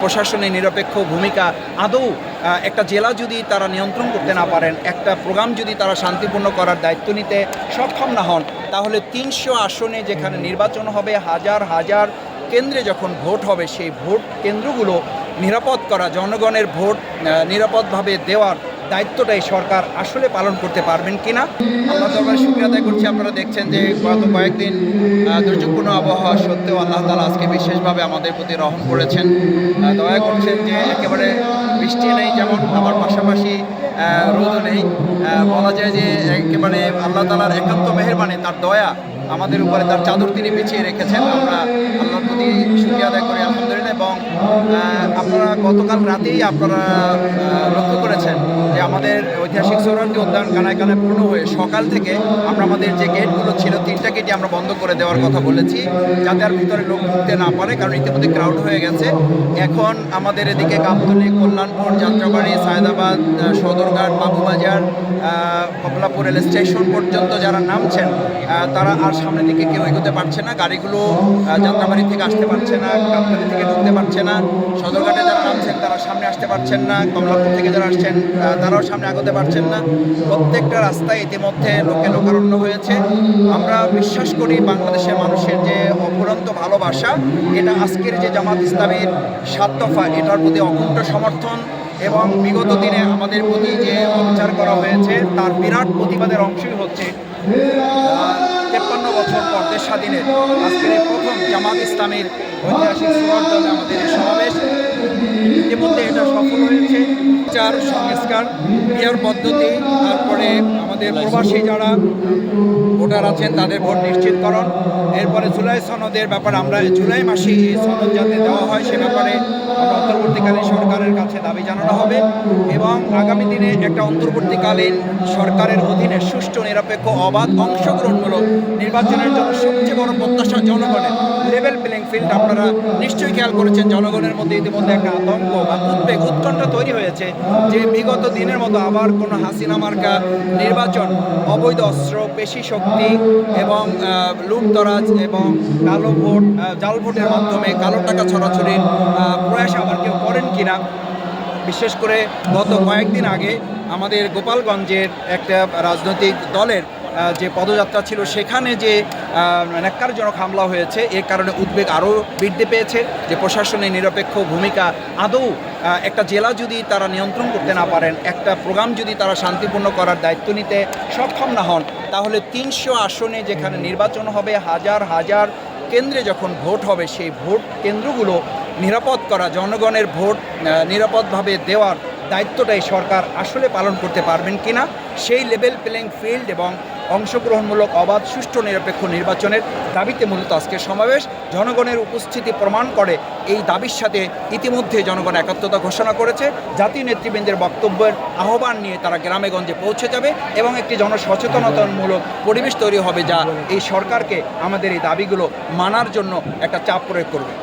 প্রশাসনের নিরপেক্ষ ভূমিকা আদৌ একটা জেলা যদি তারা নিয়ন্ত্রণ করতে না পারেন, একটা প্রোগ্রাম যদি তারা শান্তিপূর্ণ করার দায়িত্ব নিতে সক্ষম না হন, তাহলে ৩০০ আসনে যেখানে নির্বাচন হবে, হাজার হাজার কেন্দ্রে যখন ভোট হবে, সেই ভোট কেন্দ্রগুলো নিরাপদ করা, জনগণের ভোট নিরাপদভাবে দেওয়ার দায়িত্বটাই সরকার আসলে পালন করতে পারবেন কিনা। আল্লাহ দরবারে শুকরিয়া আদায় করছি। আপনারা দেখছেন যে গত কয়েকদিন দুর্যোগপূর্ণ আবহাওয়া সত্ত্বেও আল্লাহ তাআলা আজকে বিশেষভাবে আমাদের প্রতি রহম করেছেন, দয়া করছেন যে একেবারে বৃষ্টি নেই যেমন, আমার পাশাপাশি রোদও নেই। বলা যায় যে একেবারে আল্লাহ তাআলার একান্ত মেহেরবানি, তার দয়া আমাদের উপরে, তার চাদর তিনি বিছিয়ে রেখেছেন। আমরা আল্লাহর প্রতি শুকরিয়া আদায় করি আলহামদুলিল্লাহ। এবং আপনারা গতকাল রাতেই আপনারা লক্ষ্য করেছেন যে আমাদের ঐতিহাসিক সোহরাওয়ার্দী উদ্যান কানায় কানায় পূর্ণ হয়ে সকাল থেকে আমরা আমাদের যে গেটগুলো ছিল 3টা গেটই আমরা বন্ধ করে দেওয়ার কথা বলেছি, যাতে আর ভিতরে লোক ঢুকতে না পারে, কারণ ইতিমধ্যে ক্রাউড হয়ে গেছে। এখন আমাদের এদিকে গাবতলী, কল্যাণপুর, যাত্রাবাড়ি, সায়দাবাদ, সদরঘাট, বাবুবাজার, কমলাপুর রেল স্টেশন পর্যন্ত যারা নামছেন তারা আর সামনের দিকে কেউ এগোতে পারছে না। গাড়িগুলো যাত্রাবাড়ি থেকে আসতে পারছে না, গাবতলী থেকে ঢুকতে পারছে না। সদরঘাটে যারা নামছেন তারা সামনে আসতে পারছেন না, কমলাপুর থেকে যারা আসছেন তারাও সামনে আগাতে পারছেন না। প্রত্যেকটা রাস্তায় ইতিমধ্যে লোকে লোকারণ্য হয়েছে। আমরা বিশ্বাস করি বাংলাদেশের মানুষের যে অফুরন্ত ভালোবাসা, এটা আজকের যে জামাত ইসলামীর ৭ দফা, এটার প্রতি অকুণ্ঠ সমর্থন এবং বিগত দিনে আমাদের প্রতি যে অবিচার করা হয়েছে তার বিরাট প্রতিবাদের অংশই হচ্ছে 53 বছর পর দেশ স্বাধীনের আজকের এই প্রথম জামাত ইসলামীর ঐতিহাসিক সোহরাওয়ার্দী আমাদের এই সমাবেশ। ইতিমধ্যে এটা সফল হয়েছে। বিচার সংস্কার, মেয়র পদ্ধতি, তারপরে আমাদের প্রবাসী যারা ভোটার আছেন তাদের ভোট নিশ্চিতকরণ, এরপরে জুলাই সনদের ব্যাপারে আমরা জুলাই মাসে এই সনদ যাতে দেওয়া হয় সে ব্যাপারে আমরা অন্তর্বর্তীকালীন সরকারের কাছে দাবি জানানো হবে। এবং আগামী দিনে একটা অন্তর্বর্তীকালীন সরকারের অধীনে সুষ্ঠু, নিরপেক্ষ, অবাধ, অংশগ্রহণমূলক নির্বাচনের জন্য সবচেয়ে বড় প্রত্যাশা জনগণের লেভেল প্লেইং ফিল্ড। আপনারা নিশ্চয়ই খেয়াল করেছেন জনগণের মধ্যে ইতিমধ্যে একটা আতঙ্ক বা উদ্বেগ, উৎকণ্ঠা তৈরি হয়েছে যে বিগত দিনের মতো আবার কোনো হাসিনা মার্কা নির্বাচন অবৈধ অস্ত্র, পেশি শক্তি এবং লুটতরাজ এবং কালো ভোট, জাল ভোটের মাধ্যমে কালো টাকা ছড়াছড়ির প্রয়াস আবার কেউ করেন কিনা। বিশেষ করে গত কয়েকদিন আগে আমাদের গোপালগঞ্জের একটা রাজনৈতিক দলের যে পদযাত্রা ছিল সেখানে যে ন্যাক্কারজনক হামলা হয়েছে, এর কারণে উদ্বেগ আরও বৃদ্ধি পেয়েছে যে প্রশাসনের নিরপেক্ষ ভূমিকা আদৌ একটা জেলা যদি তারা নিয়ন্ত্রণ করতে না পারেন, একটা প্রোগ্রাম যদি তারা শান্তিপূর্ণ করার দায়িত্ব নিতে সক্ষম না হন, তাহলে ৩০০ আসনে যেখানে নির্বাচন হবে, হাজার হাজার কেন্দ্রে যখন ভোট হবে, সেই ভোট কেন্দ্রগুলো নিরাপদ করা, জনগণের ভোট নিরাপদভাবে দেওয়ার দায়িত্বটাই সরকার আসলে পালন করতে পারবেন কিনা। সেই লেভেল প্লেইং ফিল্ড এবং অংশগ্রহণমূলক, অবাধ, সুষ্ঠু, নিরপেক্ষ নির্বাচনের দাবিতে মূলত আজকের সমাবেশ। জনগণের উপস্থিতি প্রমাণ করে এই দাবির সাথে ইতিমধ্যে জনগণ একাত্মতা ঘোষণা করেছে। জাতীয় নেতৃবৃন্দের বক্তব্যের আহ্বান নিয়ে তারা গ্রামে গঞ্জে পৌঁছে যাবে এবং একটি জনসচেতনতামূলক পরিবেশ তৈরি হবে যা এই সরকারকে আমাদের এই দাবিগুলো মানার জন্য একটা চাপ প্রয়োগ করবে।